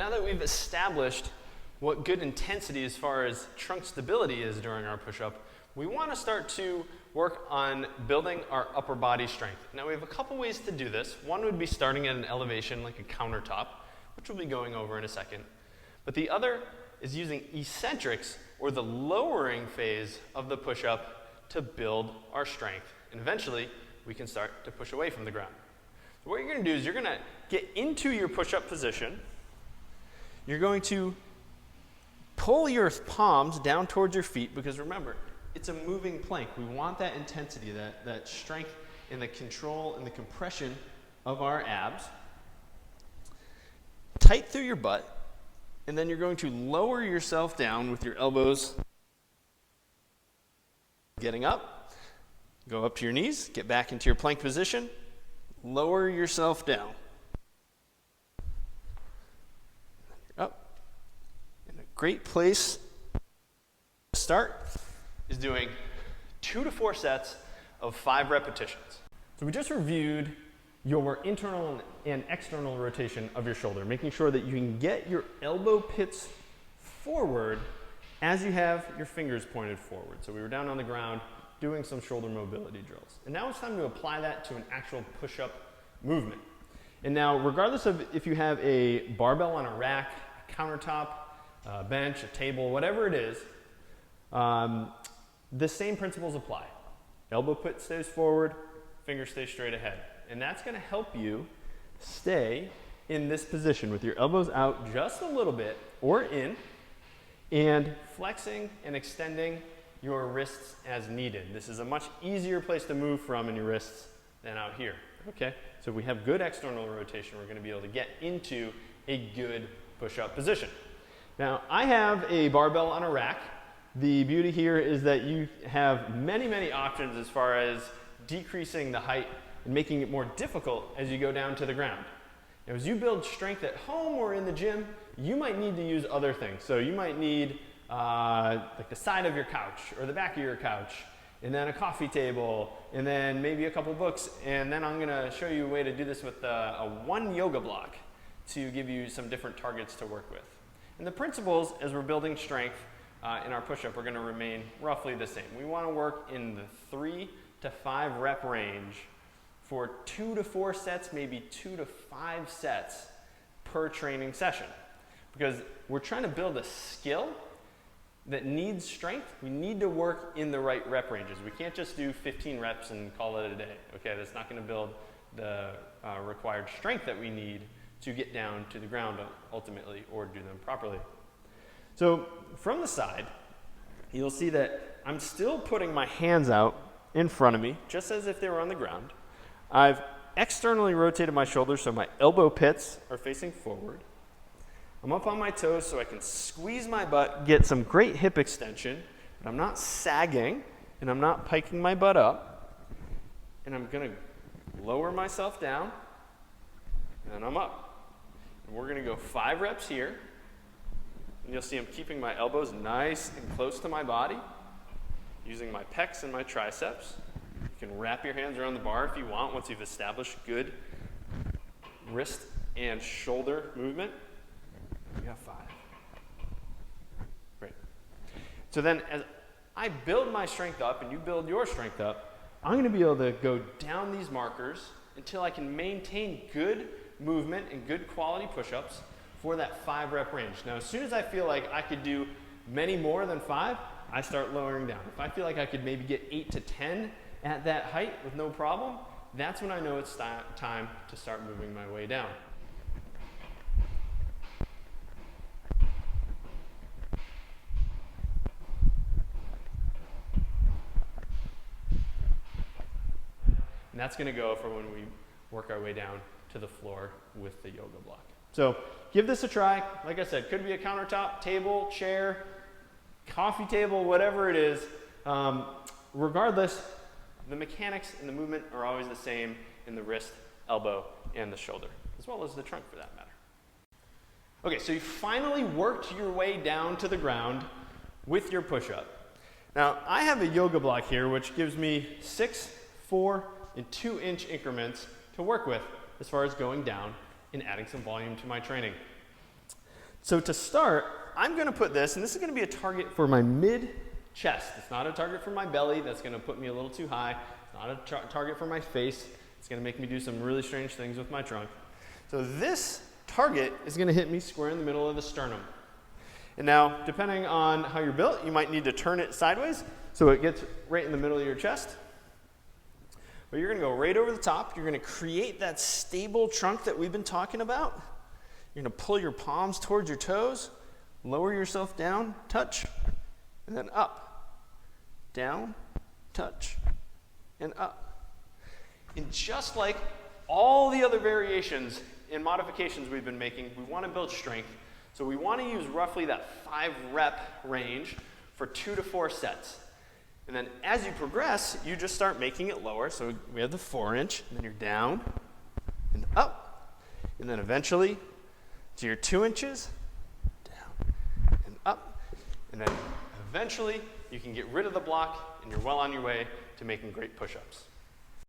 now that we've established what good intensity as far as trunk stability is during our push-up, we want to start to work on building our upper body strength. Now we have a couple ways to do this. One would be starting at an elevation like a countertop, which we'll be going over in a second. But the other is using eccentrics, or the lowering phase of the push-up, to build our strength. And eventually, we can start to push away from the ground. So what you're going to do is you're going to get into your push-up position. You're going to pull your palms down towards your feet, because remember, it's a moving plank. We want that intensity, that strength and the control and the compression of our abs. Tight through your butt, and then you're going to lower yourself down with your elbows getting up. Go up to your knees, get back into your plank position, lower yourself down. You're up. And a great place to start is doing 2 to 4 sets of 5 repetitions. So we just reviewed your internal and external rotation of your shoulder, making sure that you can get your elbow pits forward as you have your fingers pointed forward. So we were down on the ground doing some shoulder mobility drills. And now it's time to apply that to an actual push-up movement. And now, regardless of if you have a barbell on a rack, a countertop, a bench, a table, whatever it is, the same principles apply. Elbow pit stays forward, finger stays straight ahead. And that's going to help you stay in this position with your elbows out just a little bit or in, and flexing and extending your wrists as needed. This is a much easier place to move from in your wrists than out here. Okay? So if we have good external rotation, we're going to be able to get into a good push-up position. Now, I have a barbell on a rack. The beauty here is that you have many, many options as far as decreasing the height and making it more difficult as you go down to the ground. Now, as you build strength at home or in the gym, you might need to use other things. So you might need like the side of your couch or the back of your couch, and then a coffee table, and then maybe a couple books, and then I'm going to show you a way to do this with a 1 yoga block to give you some different targets to work with. And the principles as we're building strength in our push-up are going to remain roughly the same. We want to work in the 3 to 5 rep range for 2 to 4 sets, maybe 2 to 5 sets per training session. Because we're trying to build a skill that needs strength. We need to work in the right rep ranges. We can't just do 15 reps and call it a day. Okay, that's not going to build the required strength that we need to get down to the ground ultimately, or do them properly. So from the side, you'll see that I'm still putting my hands out in front of me, just as if they were on the ground. I've externally rotated my shoulders so my elbow pits are facing forward. I'm up on my toes so I can squeeze my butt, get some great hip extension, but I'm not sagging and I'm not piking my butt up. And I'm going to lower myself down, and I'm up. And we're going to go 5 reps here. And you'll see I'm keeping my elbows nice and close to my body, using my pecs and my triceps. You can wrap your hands around the bar if you want, once you've established good wrist and shoulder movement. We got 5. Great. So then as I build my strength up and you build your strength up, I'm going to be able to go down these markers until I can maintain good movement and good quality push-ups for that 5 rep range. Now, as soon as I feel like I could do many more than 5, I start lowering down. If I feel like I could maybe get 8 to 10 at that height with no problem, that's when I know it's time to start moving my way down. And that's going to go for when we work our way down to the floor with the yoga block. So give this a try. Like I said, could be a countertop, table, chair, coffee table, whatever it is. Regardless, the mechanics and the movement are always the same in the wrist, elbow, and the shoulder, as well as the trunk for that matter. Okay, so you finally worked your way down to the ground with your push-up. Now, I have a yoga block here, which gives me 6, 4, and 2-inch increments to work with as far as going down and adding some volume to my training. So to start, I'm going to put this, and this is going to be a target for my mid-chest. It's not a target for my belly. That's going to put me a little too high. It's not a target for my face. It's going to make me do some really strange things with my trunk. So this target is going to hit me square in the middle of the sternum. And now, depending on how you're built, you might need to turn it sideways so it gets right in the middle of your chest. But you're going to go right over the top. You're going to create that stable trunk that we've been talking about. You're going to pull your palms towards your toes, lower yourself down, touch, and then up. Down, touch, and up. And just like all the other variations and modifications we've been making, we want to build strength. So we want to use roughly that 5-rep range for 2 to 4 sets. And then as you progress, you just start making it lower. So we have the 4-inch, and then you're down and up. And then eventually to your 2 inches, down and up. And then eventually you can get rid of the block and you're well on your way to making great push-ups.